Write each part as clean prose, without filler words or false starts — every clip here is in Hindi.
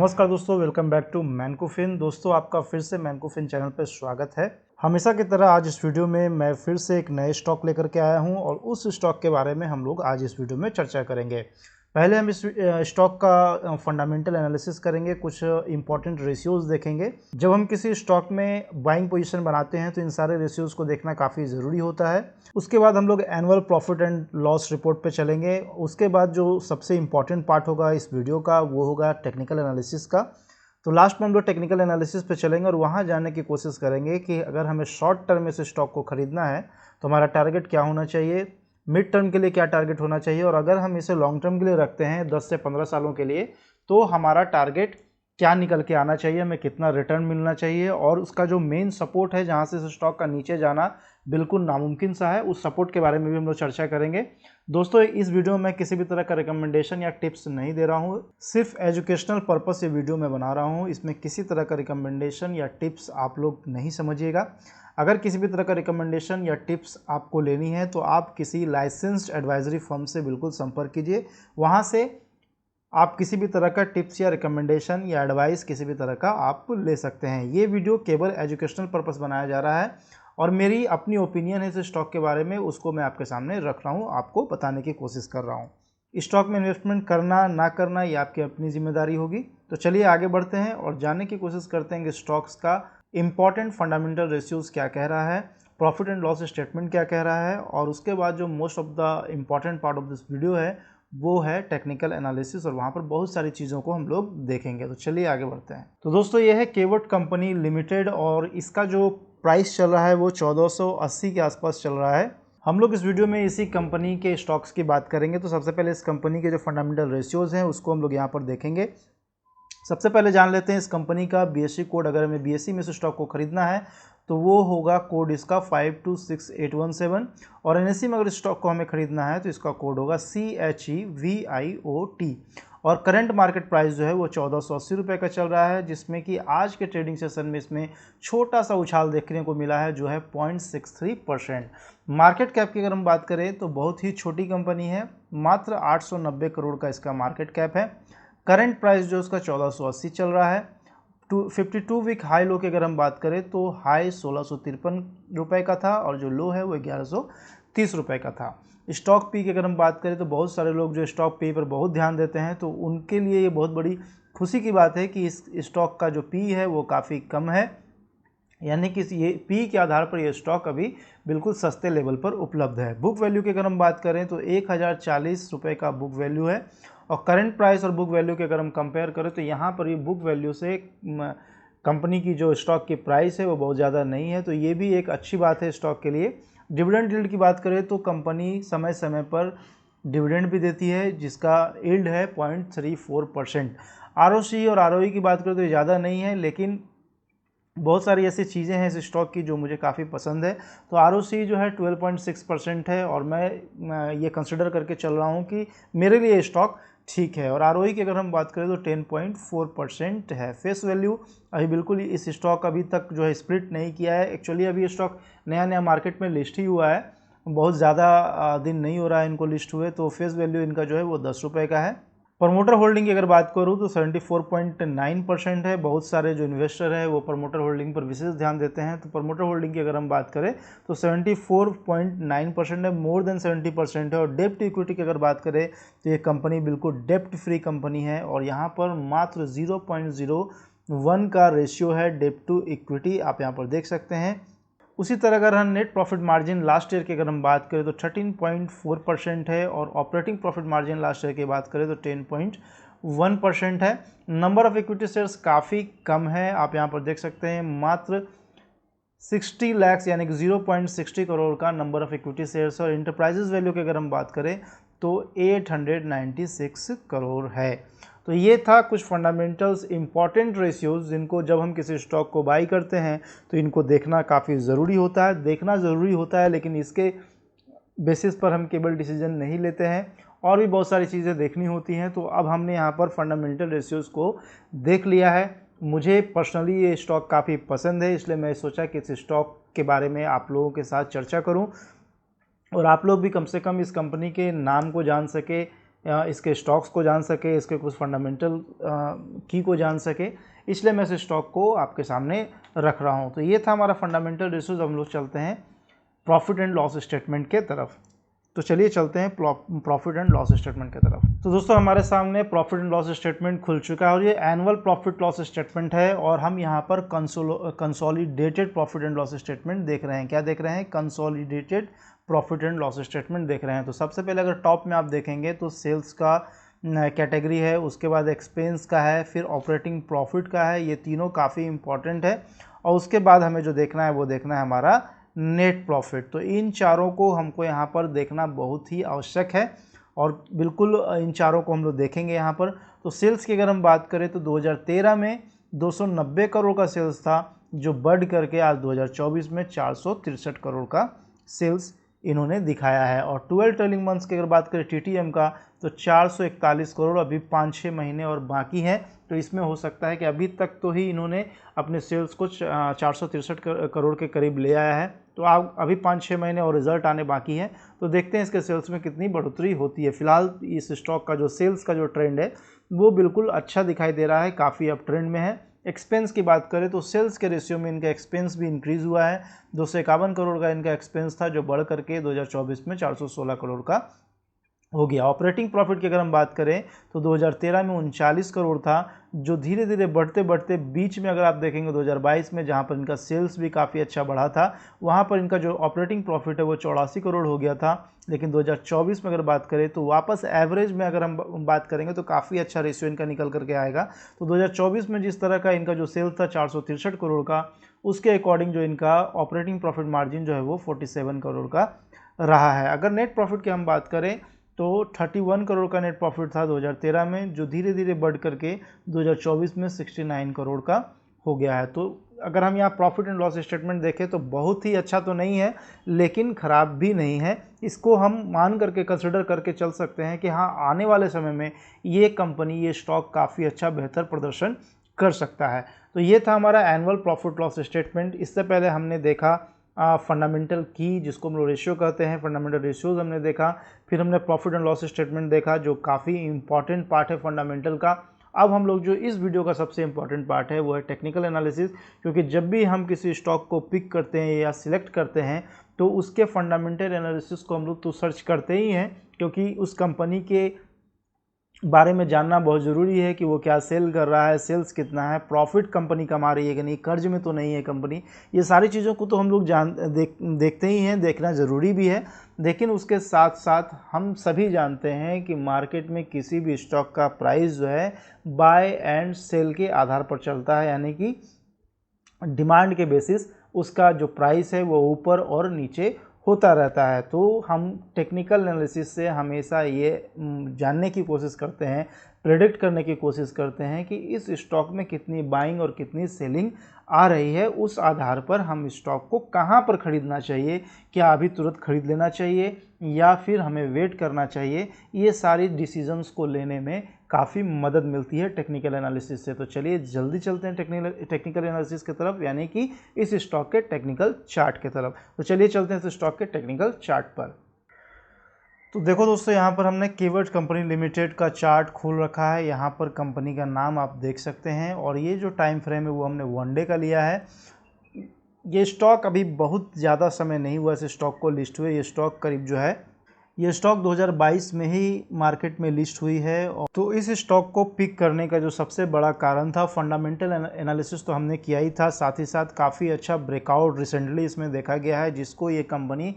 नमस्कार दोस्तों, वेलकम बैक टू मैनकोफिन। दोस्तों, आपका फिर से मैनकोफिन चैनल पर स्वागत है। हमेशा की तरह आज इस वीडियो में मैं फिर से एक नए स्टॉक लेकर के आया हूं और उस स्टॉक के बारे में हम लोग आज इस वीडियो में चर्चा करेंगे। पहले हम इस स्टॉक का फंडामेंटल एनालिसिस करेंगे, कुछ इंपॉर्टेंट रेशियोज देखेंगे। जब हम किसी स्टॉक में बाइंग पोजीशन बनाते हैं तो इन सारे रेशियोज को देखना काफ़ी ज़रूरी होता है। उसके बाद हम लोग annual profit and loss report पे चलेंगे। उसके बाद जो सबसे इम्पॉर्टेंट पार्ट होगा इस वीडियो का वो होगा टेक्निकल एनालिसिस का। तो लास्ट में हम लोग टेक्निकल एनालिसिस पे चलेंगे और वहाँ जानने की कोशिश करेंगे कि अगर हमें शॉर्ट टर्म में से स्टॉक को खरीदना है तो हमारा टारगेट क्या होना चाहिए, मिड टर्म के लिए क्या टारगेट होना चाहिए, और अगर हम इसे लॉन्ग टर्म के लिए रखते हैं 10 से 15 सालों के लिए तो हमारा टारगेट क्या निकल के आना चाहिए, हमें कितना रिटर्न मिलना चाहिए, और उसका जो मेन सपोर्ट है जहां से इस स्टॉक का नीचे जाना बिल्कुल नामुमकिन सा है, उस सपोर्ट के बारे में भी हम लोग चर्चा करेंगे। दोस्तों, इस वीडियो में मैं किसी भी तरह का रिकमेंडेशन या टिप्स नहीं दे रहा हूँ, सिर्फ एजुकेशनल पर्पस से वीडियो में बना रहा हूँ। इसमें किसी तरह का रिकमेंडेशन या टिप्स आप लोग नहीं समझिएगा। अगर किसी भी तरह का रिकमेंडेशन या टिप्स आपको लेनी है तो आप किसी लाइसेंस्ड एडवाइजरी फर्म से बिल्कुल संपर्क कीजिए। वहाँ से आप किसी भी तरह का टिप्स या रिकमेंडेशन या एडवाइस किसी भी तरह का आप ले सकते हैं। ये वीडियो केवल एजुकेशनल पर्पस बनाया जा रहा है और मेरी अपनी ओपिनियन है इस स्टॉक के बारे में, उसको मैं आपके सामने रख रहा हूँ, आपको बताने की कोशिश कर रहा हूँ। स्टॉक में इन्वेस्टमेंट करना ना करना ये आपकी अपनी जिम्मेदारी होगी। तो चलिए आगे बढ़ते हैं और जानने की कोशिश करते हैं कि स्टॉक्स का इंपॉर्टेंट फंडामेंटल रेशियोज क्या कह रहा है, प्रॉफिट एंड लॉस स्टेटमेंट क्या कह रहा है, और उसके बाद जो most of the important part of this video है वो है टेक्निकल एनालिसिस, और वहाँ पर बहुत सारी चीज़ों को हम लोग देखेंगे। तो चलिए आगे बढ़ते हैं। तो दोस्तों, ये है केवट कंपनी लिमिटेड और इसका जो प्राइस चल रहा है वो 1480 के आसपास चल रहा है। हम लोग इस वीडियो में इसी कंपनी के स्टॉक्स की बात करेंगे। तो सबसे पहले इस कंपनी के जो फंडामेंटल रेशियोज हैं उसको हम लोग यहाँ पर देखेंगे। सबसे पहले जान लेते हैं इस कंपनी का BSE कोड। अगर हमें BSE में से स्टॉक को खरीदना है तो वो होगा कोड इसका 526817, और NSE में अगर स्टॉक को हमें खरीदना है तो इसका कोड होगा CHEVIOT। और करंट मार्केट प्राइस जो है वो 1480 रुपये का चल रहा है, जिसमें कि आज के ट्रेडिंग सेशन में इसमें छोटा सा उछाल देखने को मिला है जो है 0.63%। मार्केट कैप की अगर हम बात करें तो बहुत ही छोटी कंपनी है, मात्र 890 करोड़ का इसका मार्केट कैप है। करंट प्राइस जो उसका 1480 चल रहा है। 52 वीक हाई लो की अगर हम बात करें तो हाई 1653 रुपये का था और जो लो है वो 1130 रुपये का था। स्टॉक पी की अगर हम बात करें तो बहुत सारे लोग जो स्टॉक पी पर बहुत ध्यान देते हैं तो उनके लिए ये बहुत बड़ी खुशी की बात है कि इस स्टॉक का जो पी है वो काफ़ी कम है, यानी कि ये पी के आधार पर ये स्टॉक अभी बिल्कुल सस्ते लेवल पर उपलब्ध है। बुक वैल्यू की अगर हम बात करें तो 1040 रुपये का बुक वैल्यू है, और करंट प्राइस और बुक वैल्यू के अगर हम कंपेयर करें तो यहाँ पर ये बुक वैल्यू से कंपनी की जो स्टॉक की प्राइस है वो बहुत ज़्यादा नहीं है, तो ये भी एक अच्छी बात है स्टॉक के लिए। डिविडेंड यील्ड की बात करें तो कंपनी समय समय पर डिविडेंड भी देती है जिसका यील्ड है 0.34%। ROC और ROE की बात करें तो ये ज़्यादा नहीं है, लेकिन बहुत सारी ऐसी चीज़ें हैं इस स्टॉक की जो मुझे काफ़ी पसंद है। तो ROC जो है 12.6% है और मैं ये कंसिडर करके चल रहा हूँ कि मेरे लिए स्टॉक ठीक है। और ROE की अगर हम बात करें तो 10.4% है। फेस वैल्यू अभी बिल्कुल इस स्टॉक अभी तक जो है स्प्लिट नहीं किया है। एक्चुअली अभी स्टॉक नया नया मार्केट में लिस्ट ही हुआ है, बहुत ज़्यादा दिन नहीं हो रहा है इनको लिस्ट हुए, तो फेस वैल्यू इनका जो है वो 10 रुपये का है। प्रमोटर होल्डिंग की अगर बात करूं तो 74.9% है। बहुत सारे जो इन्वेस्टर हैं वो प्रमोटर होल्डिंग पर विशेष ध्यान देते हैं, तो प्रमोटर होल्डिंग की अगर हम बात करें तो 74.9% है, मोर देन 70% है। और डेप्ट इक्विटी की अगर बात करें तो ये कंपनी बिल्कुल डेप्ट फ्री कंपनी है और यहाँ पर मात्र 0.01 का रेशियो है डेप्ट टू इक्विटी, आप यहाँ पर देख सकते हैं। उसी तरह अगर हम net profit margin last year की अगर हम बात करें तो 13.4% है, और operating profit margin last year की बात करें तो 10.1% है। नंबर ऑफ इक्विटी शेयर्स काफ़ी कम है, आप यहाँ पर देख सकते हैं, मात्र 60 लाख यानी कि 0.60 करोड़ का नंबर ऑफ इक्विटी शेयर्स। और इंटरप्राइजेज वैल्यू की अगर हम बात करें तो 896 करोड़ है। तो ये था कुछ फंडामेंटल्स इंपॉर्टेंट रेशियोज जिनको जब हम किसी स्टॉक को बाई करते हैं तो इनको देखना काफ़ी ज़रूरी होता है, देखना ज़रूरी होता है, लेकिन इसके बेसिस पर हम केवल डिसीजन नहीं लेते हैं, और भी बहुत सारी चीज़ें देखनी होती हैं। तो अब हमने यहाँ पर फंडामेंटल रेशियोज़ को देख लिया है। मुझे पर्सनली ये स्टॉक काफ़ी पसंद है, इसलिए मैं सोचा कि इस स्टॉक के बारे में आप लोगों के साथ चर्चा करूँ और आप लोग भी कम से कम इस कंपनी के नाम को जान सके, इसके स्टॉक्स को जान सके, इसके कुछ फंडामेंटल की को जान सके, इसलिए मैं इस स्टॉक को आपके सामने रख रहा हूँ। तो ये था हमारा फंडामेंटल रेशियोज। हम लोग चलते हैं प्रॉफिट एंड लॉस स्टेटमेंट के तरफ। तो चलिए चलते हैं प्रॉफिट एंड लॉस स्टेटमेंट की तरफ। तो दोस्तों हमारे सामने प्रॉफिट एंड लॉस स्टेटमेंट खुल चुका है और ये एनुअल प्रॉफिट लॉस स्टेटमेंट है और हम यहाँ पर consolidated profit and loss statement देख रहे हैं। क्या देख रहे हैं? Consolidated profit and loss statement देख रहे हैं। तो सबसे पहले अगर टॉप में आप देखेंगे तो सेल्स का कैटेगरी है, उसके बाद एक्सपेंस का है, फिर ऑपरेटिंग प्रॉफिट का है। ये तीनों काफ़ी इंपॉर्टेंट है और उसके बाद हमें जो देखना है वो देखना है हमारा नेट प्रॉफिट। तो इन चारों को हमको यहाँ पर देखना बहुत ही आवश्यक है और बिल्कुल इन चारों को हम लोग देखेंगे यहाँ पर। तो सेल्स की अगर हम बात करें तो 2013 में 290 करोड़ का सेल्स था, जो बढ़ करके आज 2024 में 463 करोड़ का सेल्स इन्होंने दिखाया है। और 12 ट्रेलिंग मंथ्स की अगर बात करें TTM का तो 441 करोड़, अभी 5-6 महीने और बाकी हैं। तो इसमें हो सकता है कि अभी तक तो ही इन्होंने अपने सेल्स को 463 करोड़ के करीब ले आया है। तो आप अभी 5-6 महीने और रिजल्ट आने बाकी हैं, तो देखते हैं इसके सेल्स में कितनी बढ़ोतरी होती है। फिलहाल इस स्टॉक का जो सेल्स का जो ट्रेंड है वो बिल्कुल अच्छा दिखाई दे रहा है, काफ़ी अप ट्रेंड में है। एक्सपेंस की बात करें तो सेल्स के रेशियो में इनका एक्सपेंस भी इंक्रीज़ हुआ है। 251 करोड़ का इनका एक्सपेंस था, जो बढ़ करके 2024 में 416 करोड़ का हो गया। ऑपरेटिंग प्रॉफिट की अगर हम बात करें तो 2013 में 39 करोड़ था, जो धीरे धीरे बढ़ते बढ़ते बीच में अगर आप देखेंगे 2022 में, जहां पर इनका सेल्स भी काफ़ी अच्छा बढ़ा था, वहां पर इनका जो ऑपरेटिंग प्रॉफिट है वो 84 करोड़ हो गया था। लेकिन 2024 में अगर बात करें तो वापस एवरेज में अगर हम बात करेंगे तो काफ़ी अच्छा रेशियो इनका निकल करके आएगा। तो 2024 में जिस तरह का इनका जो सेल्स था 463 करोड़ का, उसके अकॉर्डिंग जो इनका ऑपरेटिंग प्रॉफिट मार्जिन जो है वो 47 करोड़ का रहा है। अगर नेट प्रॉफिट की हम बात करें तो 31 करोड़ का नेट प्रॉफिट था 2013 में, जो धीरे धीरे बढ़ करके 2024 में 69 करोड़ का हो गया है। तो अगर हम यहाँ प्रॉफिट एंड लॉस स्टेटमेंट देखें तो बहुत ही अच्छा तो नहीं है, लेकिन ख़राब भी नहीं है। इसको हम मान करके कंसिडर करके चल सकते हैं कि हाँ, आने वाले समय में ये कंपनी, ये स्टॉक काफ़ी अच्छा बेहतर प्रदर्शन कर सकता है। तो ये था हमारा एनुअल प्रॉफिट लॉस स्टेटमेंट। इससे पहले हमने देखा फंडामेंटल की, जिसको हम लोग रेशियो कहते हैं, फंडामेंटल रेशियोज हमने देखा। फिर हमने प्रॉफिट एंड लॉस स्टेटमेंट देखा, जो काफ़ी इंपॉर्टेंट पार्ट है फंडामेंटल का। अब हम लोग जो इस वीडियो का सबसे इंपॉर्टेंट पार्ट है वो है टेक्निकल एनालिसिस, क्योंकि जब भी हम किसी स्टॉक को पिक करते हैं या सिलेक्ट करते हैं तो उसके फंडामेंटल एनालिसिस को हम लोग तो सर्च करते ही हैं, क्योंकि उस कंपनी के बारे में जानना बहुत ज़रूरी है कि वो क्या सेल कर रहा है, सेल्स कितना है, प्रॉफिट कंपनी कमा रही है कि नहीं, कर्ज में तो नहीं है कंपनी। ये सारी चीज़ों को तो हम लोग देखते ही हैं, देखना ज़रूरी भी है। लेकिन उसके साथ साथ हम सभी जानते हैं कि मार्केट में किसी भी स्टॉक का प्राइस जो है बाय एंड सेल के आधार पर चलता है, यानी कि डिमांड के बेसिस उसका जो प्राइस है वो ऊपर और नीचे होता रहता है। तो हम टेक्निकल एनालिसिस से हमेशा ये जानने की कोशिश करते हैं, प्रेडिक्ट करने की कोशिश करते हैं कि इस स्टॉक में कितनी बाइंग और कितनी सेलिंग आ रही है। उस आधार पर हम स्टॉक को कहाँ पर ख़रीदना चाहिए, क्या अभी तुरंत ख़रीद लेना चाहिए या फिर हमें वेट करना चाहिए, ये सारी डिसीजंस को लेने में काफ़ी मदद मिलती है टेक्निकल एनालिसिस से। तो चलिए जल्दी चलते हैं टेक्निकल एनालिसिस की तरफ, यानी कि इस स्टॉक के टेक्निकल चार्ट की तरफ। तो चलिए चलते हैं इस स्टॉक के टेक्निकल चार्ट पर। तो देखो दोस्तों, यहाँ पर हमने कीवर्ड कंपनी लिमिटेड का चार्ट खोल रखा है। यहाँ पर कंपनी का नाम आप देख सकते हैं और ये जो टाइम फ्रेम है वो हमने 1 डे का लिया है। ये स्टॉक अभी बहुत ज़्यादा समय नहीं हुआ इस स्टॉक को लिस्ट हुए। ये स्टॉक करीब जो है, ये स्टॉक 2022 में ही मार्केट में लिस्ट हुई है। और तो इस स्टॉक को पिक करने का जो सबसे बड़ा कारण था, फंडामेंटल एनालिसिस तो हमने किया ही था, साथ ही साथ काफ़ी अच्छा ब्रेकआउट रिसेंटली इसमें देखा गया है, जिसको ये कंपनी,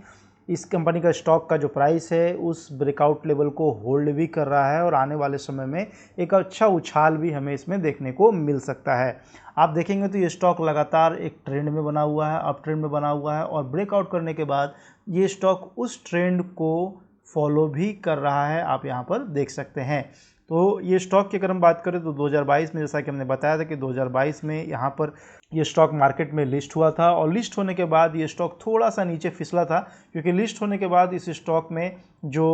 इस कंपनी का स्टॉक का जो प्राइस है उस ब्रेकआउट लेवल को होल्ड भी कर रहा है और आने वाले समय में एक अच्छा उछाल भी हमें इसमें देखने को मिल सकता है। आप देखेंगे तो ये स्टॉक लगातार एक ट्रेंड में बना हुआ है, अप ट्रेंड में बना हुआ है, और ब्रेकआउट करने के बाद ये स्टॉक उस ट्रेंड को फॉलो भी कर रहा है, आप यहाँ पर देख सकते हैं। तो ये स्टॉक की अगर हम बात करें तो 2022 में, जैसा कि हमने बताया था कि 2022 में यहाँ पर ये स्टॉक मार्केट में लिस्ट हुआ था और लिस्ट होने के बाद ये स्टॉक थोड़ा सा नीचे फिसला था, क्योंकि लिस्ट होने के बाद इस स्टॉक में जो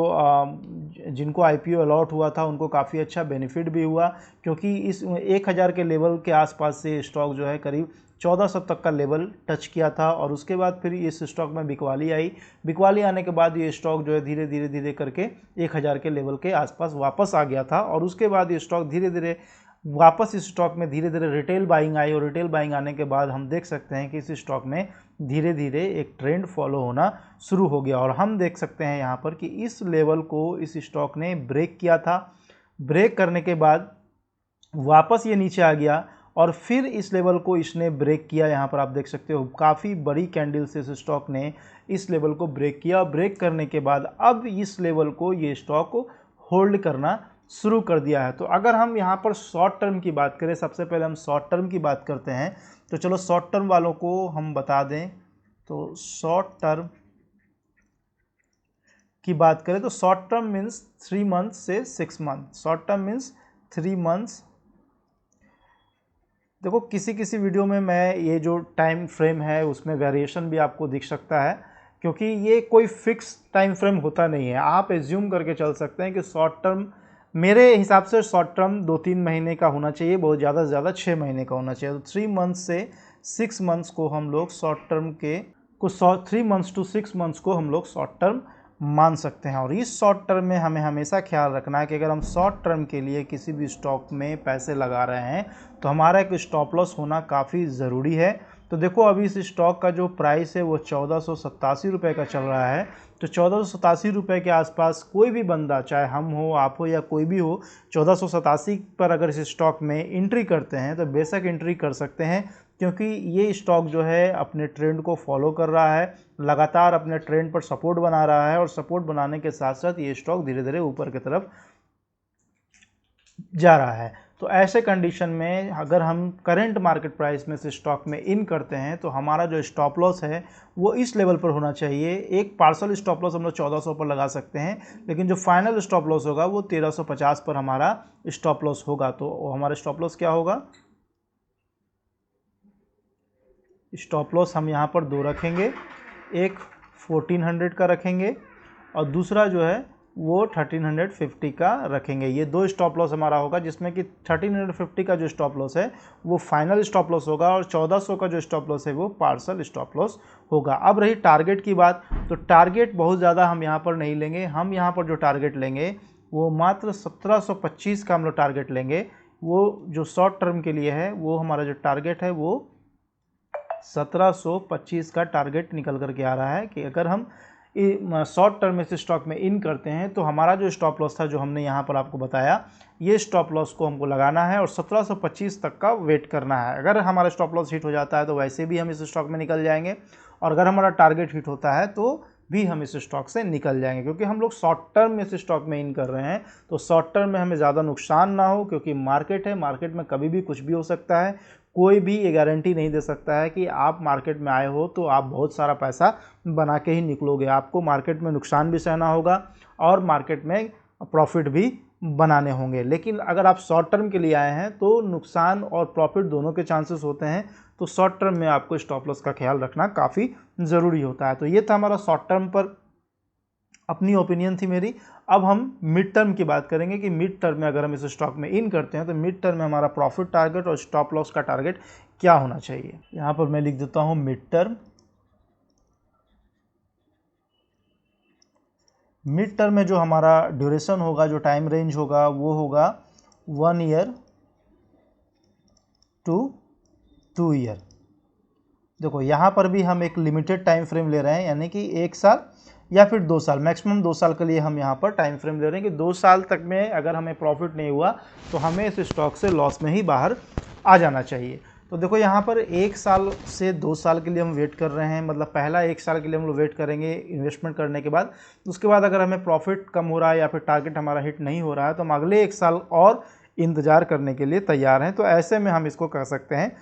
जिनको आईपीओ अलॉट हुआ था उनको काफ़ी अच्छा बेनिफिट भी हुआ, क्योंकि इस 1000 के लेवल के आसपास से स्टॉक जो है करीब 1400 तक का लेवल टच किया था और उसके बाद फिर इस स्टॉक में बिकवाली आई। बिकवाली आने के बाद ये स्टॉक जो है धीरे धीरे धीरे करके 1000 के लेवल के आसपास वापस आ गया था और उसके बाद ये स्टॉक धीरे धीरे वापस इस स्टॉक में धीरे धीरे रिटेल बाइंग आई और रिटेल बाइंग आने के बाद हम देख सकते हैं कि इस स्टॉक में धीरे धीरे एक ट्रेंड फॉलो होना शुरू हो गया और हम देख सकते हैं यहाँ पर कि इस लेवल को इस स्टॉक ने ब्रेक किया था। ब्रेक करने के बाद वापस ये नीचे आ गया और फिर इस लेवल को इसने ब्रेक किया। यहाँ पर आप देख सकते हो काफ़ी बड़ी कैंडल से इस स्टॉक ने इस लेवल को ब्रेक किया। ब्रेक करने के बाद अब इस लेवल को ये स्टॉक होल्ड करना शुरू कर दिया है। तो अगर हम यहाँ पर शॉर्ट टर्म की बात करें, सबसे पहले हम शॉर्ट टर्म की बात करते हैं। तो चलो शॉर्ट टर्म वालों को हम बता दें। तो शॉर्ट टर्म की बात करें तो शॉर्ट टर्म मीन्स 3 मंथ से 6 month. Short term means 3 months. देखो किसी किसी वीडियो में मैं ये जो टाइम फ्रेम है उसमें वेरिएशन भी आपको दिख सकता है, क्योंकि ये कोई फिक्स टाइम फ्रेम होता नहीं है। आप एज्यूम करके चल सकते हैं कि शॉर्ट टर्म, मेरे हिसाब से शॉर्ट टर्म 2-3 महीने का होना चाहिए, बहुत ज़्यादा से ज़्यादा 6 महीने का होना चाहिए। तो 3 मंथ से 6 मंथ्स को हम लोग शॉर्ट टर्म के 3 मंथ्स टू 6 मंथ्स को हम लोग शॉर्ट टर्म मान सकते हैं। और इस शॉर्ट टर्म में हमें हमेशा ख्याल रखना है कि अगर हम शॉर्ट टर्म के लिए किसी भी स्टॉक में पैसे लगा रहे हैं तो हमारा एक स्टॉप लॉस होना काफ़ी ज़रूरी है। तो देखो अभी इस स्टॉक का जो प्राइस है वो 1487 रुपये का चल रहा है। तो 1487 रुपये के आसपास कोई भी बंदा, चाहे हम हो, आप हो या कोई भी हो, 1487 पर अगर इस स्टॉक में एंट्री करते हैं तो बेशक एंट्री कर सकते हैं, क्योंकि ये स्टॉक जो है अपने ट्रेंड को फॉलो कर रहा है, लगातार अपने ट्रेंड पर सपोर्ट बना रहा है और सपोर्ट बनाने के साथ साथ ये स्टॉक धीरे धीरे ऊपर की तरफ जा रहा है। तो ऐसे कंडीशन में अगर हम करंट मार्केट प्राइस में से स्टॉक में इन करते हैं तो हमारा जो स्टॉप लॉस है वो इस लेवल पर होना चाहिए। एक पार्सल स्टॉप लॉस हम लोग 1400 पर लगा सकते हैं, लेकिन जो फाइनल स्टॉप लॉस होगा वो 1350 पर हमारा स्टॉप लॉस होगा। तो हमारा स्टॉप लॉस क्या होगा? स्टॉप लॉस हम यहाँ पर 2 रखेंगे, एक 1400 का रखेंगे और दूसरा जो है वो 1350 का रखेंगे। ये 2 स्टॉप लॉस हमारा होगा, जिसमें कि 1350 का जो स्टॉप लॉस है वो फाइनल स्टॉप लॉस होगा और 1400 का जो स्टॉप लॉस है वो पार्सल स्टॉप लॉस होगा। अब रही टारगेट की बात, तो टारगेट बहुत ज़्यादा हम यहाँ पर नहीं लेंगे। हम यहाँ पर जो टारगेट लेंगे वो मात्र 1725 का हम लोग टारगेट लेंगे। वो जो शॉर्ट टर्म के लिए है वो हमारा जो टारगेट है वो 1725 का टारगेट निकल करके आ रहा है कि अगर हम शॉर्ट टर्म में से स्टॉक में इन करते हैं तो हमारा जो स्टॉप लॉस था जो हमने यहाँ पर आपको बताया, ये स्टॉप लॉस को हमको लगाना है और 1725 तक का वेट करना है। अगर हमारा स्टॉप लॉस हिट हो जाता है तो वैसे भी हम इस स्टॉक में निकल जाएंगे और अगर हमारा टारगेट हिट होता है तो भी हम इस स्टॉक से निकल जाएंगे, क्योंकि हम लोग शॉर्ट टर्म में से स्टॉक में इन कर रहे हैं। तो शॉर्ट टर्म में हमें ज़्यादा नुकसान ना हो, क्योंकि मार्केट है, मार्केट में कभी भी कुछ भी हो सकता है। कोई भी ये गारंटी नहीं दे सकता है कि आप मार्केट में आए हो तो आप बहुत सारा पैसा बना के ही निकलोगे। आपको मार्केट में नुकसान भी सहना होगा और मार्केट में प्रॉफिट भी बनाने होंगे। लेकिन अगर आप शॉर्ट टर्म के लिए आए हैं तो नुकसान और प्रॉफिट दोनों के चांसेस होते हैं। तो शॉर्ट टर्म में आपको स्टॉप लॉस का ख्याल रखना काफ़ी ज़रूरी होता है। तो ये था हमारा शॉर्ट टर्म पर अपनी ओपिनियन थी मेरी। अब हम मिड टर्म की बात करेंगे कि मिड टर्म में अगर हम इस स्टॉक में इन करते हैं तो मिड टर्म में हमारा प्रॉफिट टारगेट और स्टॉप लॉस का टारगेट क्या होना चाहिए। यहाँ पर मैं लिख देता हूँ मिड टर्म। मिड टर्म में जो हमारा ड्यूरेशन होगा, जो टाइम रेंज होगा वो होगा 1 ईयर टू 2 ईयर। देखो यहाँ पर भी हम एक लिमिटेड टाइम फ्रेम ले रहे हैं, यानी कि 1 साल या फिर 2 साल, मैक्सिमम 2 साल के लिए हम यहाँ पर टाइम फ्रेम ले रहे हैं कि 2 साल तक में अगर हमें प्रॉफिट नहीं हुआ तो हमें इस स्टॉक से लॉस में ही बाहर आ जाना चाहिए। तो देखो यहाँ पर 1 साल से 2 साल के लिए हम वेट कर रहे हैं, मतलब पहला 1 साल के लिए हम लोग वेट करेंगे इन्वेस्टमेंट करने के बाद। उसके बाद अगर हमें प्रॉफिट कम हो रहा है या फिर टारगेट हमारा हिट नहीं हो रहा है तो हम अगले 1 साल और इंतज़ार करने के लिए तैयार हैं। तो ऐसे में हम इसको कह सकते हैं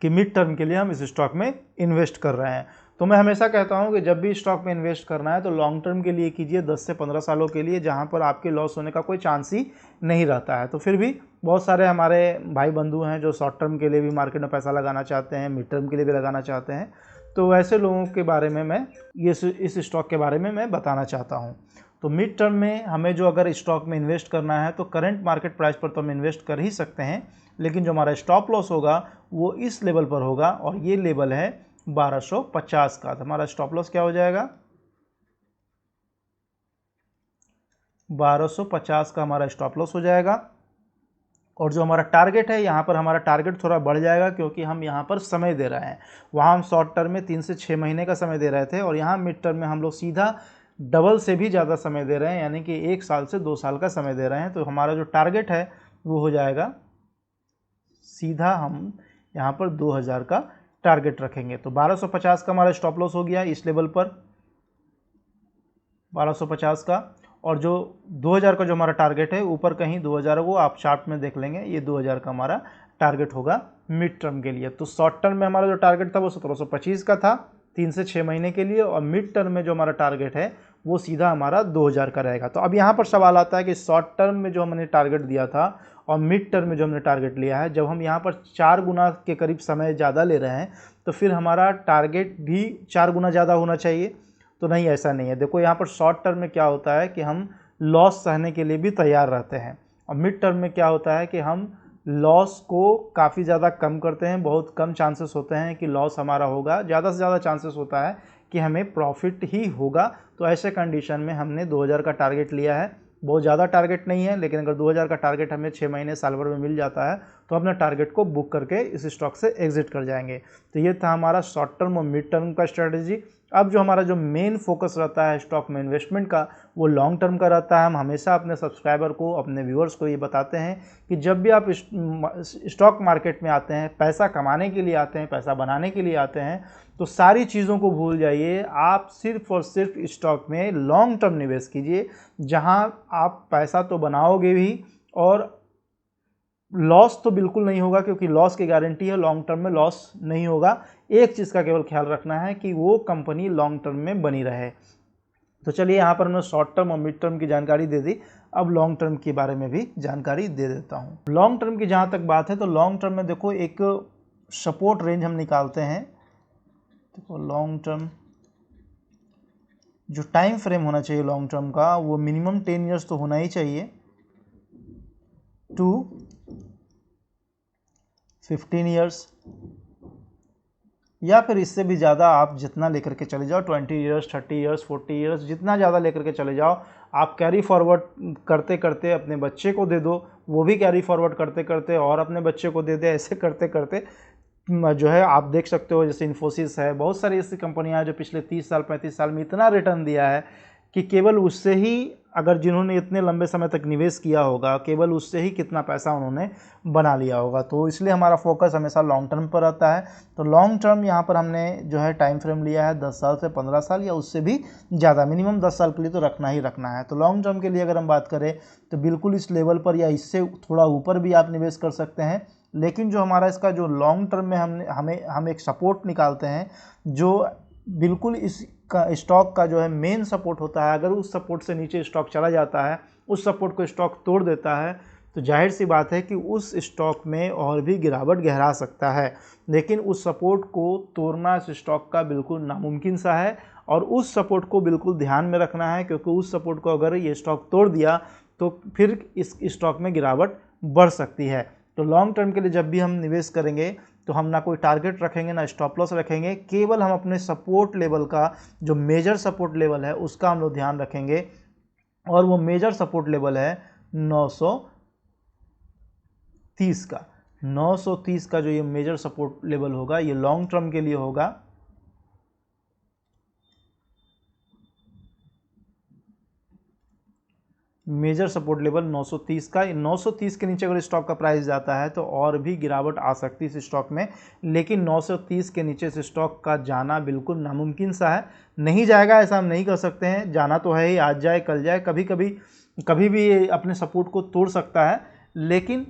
कि मिड टर्म के लिए हम इस स्टॉक में इन्वेस्ट कर रहे हैं। तो मैं हमेशा कहता हूं कि जब भी स्टॉक में इन्वेस्ट करना है तो लॉन्ग टर्म के लिए कीजिए, 10 से 15 सालों के लिए, जहां पर आपके लॉस होने का कोई चांस ही नहीं रहता है। तो फिर भी बहुत सारे हमारे भाई बंधु हैं जो शॉर्ट टर्म के लिए भी मार्केट में पैसा लगाना चाहते हैं, मिड टर्म के लिए भी लगाना चाहते हैं। तो वैसे लोगों के बारे में मैं इस स्टॉक के बारे में मैं बताना चाहता हूँ। तो मिड टर्म में हमें जो अगर स्टॉक में इन्वेस्ट करना है तो करंट मार्केट प्राइस पर तो हम इन्वेस्ट कर ही सकते हैं, लेकिन जो हमारा स्टॉप लॉस होगा वो इस लेवल पर होगा और ये लेवल है 1250 का। तो हमारा स्टॉप लॉस क्या हो जाएगा, 1250 का हमारा स्टॉप लॉस हो जाएगा। और जो हमारा टारगेट है, यहाँ पर हमारा टारगेट थोड़ा बढ़ जाएगा क्योंकि हम यहाँ पर समय दे रहे हैं। वहाँ हम शॉर्ट टर्म में 3 से 6 महीने का समय दे रहे थे और यहाँ मिड टर्म में हम लोग सीधा डबल से भी ज़्यादा समय दे रहे हैं, यानी कि 1 साल से 2 साल का समय दे रहे हैं। तो हमारा जो टारगेट है वो हो जाएगा, सीधा हम यहाँ पर 2000 का टारगेट रखेंगे। तो 1250 का हमारा स्टॉप लॉस हो गया इस लेवल पर, 1250 का। और जो 2000 का जो हमारा टारगेट है, ऊपर कहीं 2000 वो आप चार्ट में देख लेंगे, ये 2000 का हमारा टारगेट होगा मिड टर्म के लिए। तो शॉर्ट टर्म में हमारा जो टारगेट था वो 1725 का था 3 से 6 महीने के लिए, और मिड टर्म में जो हमारा टारगेट है वो सीधा हमारा 2000 का रहेगा। तो अब यहाँ पर सवाल आता है कि शॉर्ट टर्म में जो हमने टारगेट दिया था और मिड टर्म में जो हमने टारगेट लिया है, जब हम यहाँ पर 4 गुना के करीब समय ज़्यादा ले रहे हैं तो फिर हमारा टारगेट भी 4 गुना ज़्यादा होना चाहिए। तो नहीं, ऐसा नहीं है। देखो यहाँ पर शॉर्ट टर्म में क्या होता है कि हम लॉस सहने के लिए भी तैयार रहते हैं, और मिड टर्म में क्या होता है कि हम लॉस को काफ़ी ज़्यादा कम करते हैं। बहुत कम चांसेस होते हैं कि लॉस हमारा होगा, ज़्यादा से ज़्यादा चांसेस होता है कि हमें प्रॉफिट ही होगा। तो ऐसे कंडीशन में हमने 2000 का टारगेट लिया है। बहुत ज़्यादा टारगेट नहीं है, लेकिन अगर 2000 का टारगेट हमें 6 महीने साल भर में मिल जाता है तो अपने टारगेट को बुक करके इस स्टॉक से एग्जिट कर जाएंगे। तो ये था हमारा शॉर्ट टर्म और मिड टर्म का स्ट्रेटजी। अब जो हमारा जो मेन फोकस रहता है स्टॉक में इन्वेस्टमेंट का, वो लॉन्ग टर्म का रहता है। हम हमेशा अपने सब्सक्राइबर को, अपने व्यूअर्स को ये बताते हैं कि जब भी आप स्टॉक मार्केट में आते हैं, पैसा कमाने के लिए आते हैं, पैसा बनाने के लिए आते हैं, तो सारी चीज़ों को भूल जाइए। आप सिर्फ और सिर्फ स्टॉक में लॉन्ग टर्म निवेश कीजिए, जहां आप पैसा तो बनाओगे भी और लॉस तो बिल्कुल नहीं होगा, क्योंकि लॉस की गारंटी है, लॉन्ग टर्म में लॉस नहीं होगा। एक चीज़ का केवल ख्याल रखना है कि वो कंपनी लॉन्ग टर्म में बनी रहे। तो चलिए, यहाँ पर हमने शॉर्ट टर्म और मिड टर्म की जानकारी दे दी, अब लॉन्ग टर्म के बारे में भी जानकारी दे देता हूँ। लॉन्ग टर्म की जहाँ तक बात है, तो लॉन्ग टर्म में देखो एक सपोर्ट रेंज हम निकालते हैं। देखो लॉन्ग टर्म जो टाइम फ्रेम होना चाहिए लॉन्ग टर्म का, वो मिनिमम 10 ईयर्स तो होना ही चाहिए टू 15 ईयर्स, या फिर इससे भी ज़्यादा आप जितना लेकर के चले जाओ, 20 ईयर्स, 30 ईयर्स, 40 ईयर्स, जितना ज़्यादा लेकर के चले जाओ। आप कैरी फॉरवर्ड करते करते अपने बच्चे को दे दो, वो भी कैरी फॉरवर्ड करते करते और अपने बच्चे को दे दे, ऐसे करते करते जो है आप देख सकते हो। जैसे इन्फोसिस है, बहुत सारी ऐसी कंपनियां हैं जो पिछले 30 साल 35 साल में इतना रिटर्न दिया है कि केवल उससे ही, अगर जिन्होंने इतने लंबे समय तक निवेश किया होगा, केवल उससे ही कितना पैसा उन्होंने बना लिया होगा। तो इसलिए हमारा फोकस हमेशा लॉन्ग टर्म पर रहता है। तो लॉन्ग टर्म यहाँ पर हमने जो है टाइम फ्रेम लिया है 10 साल से 15 साल या उससे भी ज़्यादा, मिनिमम 10 साल के लिए तो रखना ही रखना है। तो लॉन्ग टर्म के लिए अगर हम बात करें तो बिल्कुल इस लेवल पर या इससे थोड़ा ऊपर भी आप निवेश कर सकते हैं। लेकिन जो हमारा इसका जो लॉन्ग टर्म में हम एक सपोर्ट निकालते हैं, जो बिल्कुल इस का स्टॉक का जो है मेन सपोर्ट होता है। अगर उस सपोर्ट से नीचे स्टॉक चला जाता है, उस सपोर्ट को स्टॉक तोड़ देता है, तो जाहिर सी बात है कि उस स्टॉक में और भी गिरावट गहरा सकता है। लेकिन उस सपोर्ट को तोड़ना इस स्टॉक का बिल्कुल नामुमकिन सा है, और उस सपोर्ट को बिल्कुल ध्यान में रखना है, क्योंकि उस सपोर्ट को अगर ये स्टॉक तोड़ दिया तो फिर इस स्टॉक में गिरावट बढ़ सकती है। तो लॉन्ग टर्म के लिए जब भी हम निवेश करेंगे तो हम ना कोई टारगेट रखेंगे, ना स्टॉप लॉस रखेंगे, केवल हम अपने सपोर्ट लेवल का, जो मेजर सपोर्ट लेवल है उसका हम लोग ध्यान रखेंगे। और वो मेजर सपोर्ट लेवल है 930 का। 930 का जो ये मेजर सपोर्ट लेवल होगा, ये लॉन्ग टर्म के लिए होगा। मेजर सपोर्ट लेवल 930 का। 930 के नीचे अगर स्टॉक का प्राइस जाता है तो और भी गिरावट आ सकती है इस स्टॉक में, लेकिन 930 के नीचे से स्टॉक का जाना बिल्कुल नामुमकिन सा है। नहीं जाएगा ऐसा हम नहीं कर सकते हैं, जाना तो है ही, आज जाए कल जाए, कभी भी ये अपने सपोर्ट को तोड़ सकता है। लेकिन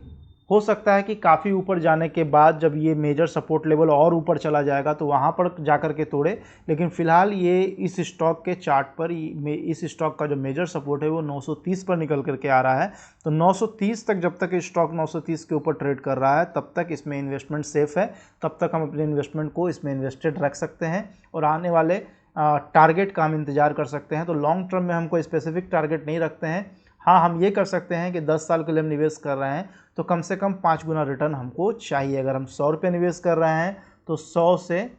हो सकता है कि काफ़ी ऊपर जाने के बाद जब ये मेजर सपोर्ट लेवल और ऊपर चला जाएगा तो वहाँ पर जाकर के तोड़े। लेकिन फ़िलहाल ये इस स्टॉक के चार्ट पर इस स्टॉक का जो मेजर सपोर्ट है वो 930 पर निकल करके आ रहा है। तो 930 तक, जब तक स्टॉक 930 के ऊपर ट्रेड कर रहा है तब तक इसमें इन्वेस्टमेंट सेफ़ है, तब तक हम अपने इन्वेस्टमेंट को इसमें इन्वेस्टेड रख सकते हैं। और आने वाले टारगेट का हम इंतज़ार कर सकते हैं। तो लॉन्ग टर्म में हम कोई स्पेसिफिक टारगेट नहीं रखते हैं। हाँ, हम ये कर सकते हैं कि 10 साल के लिए हम निवेश कर रहे हैं तो कम से कम 5 गुना रिटर्न हमको चाहिए। अगर हम 100 रुपये निवेश कर रहे हैं तो 100 से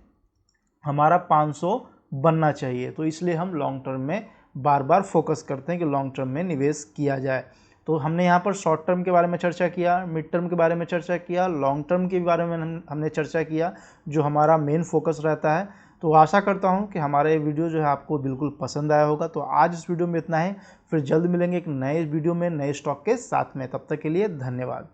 हमारा 500 बनना चाहिए। तो इसलिए हम लॉन्ग टर्म में बार बार फोकस करते हैं कि लॉन्ग टर्म में निवेश किया जाए। तो हमने यहाँ पर शॉर्ट टर्म के बारे में चर्चा किया, मिड टर्म के बारे में चर्चा किया, लॉन्ग टर्म के बारे में हमने चर्चा किया, जो हमारा मेन फोकस रहता है। तो आशा करता हूँ कि हमारा ये वीडियो जो है आपको बिल्कुल पसंद आया होगा। तो आज इस वीडियो में इतना ही, फिर जल्द मिलेंगे एक नए वीडियो में नए स्टॉक के साथ में। तब तक के लिए धन्यवाद।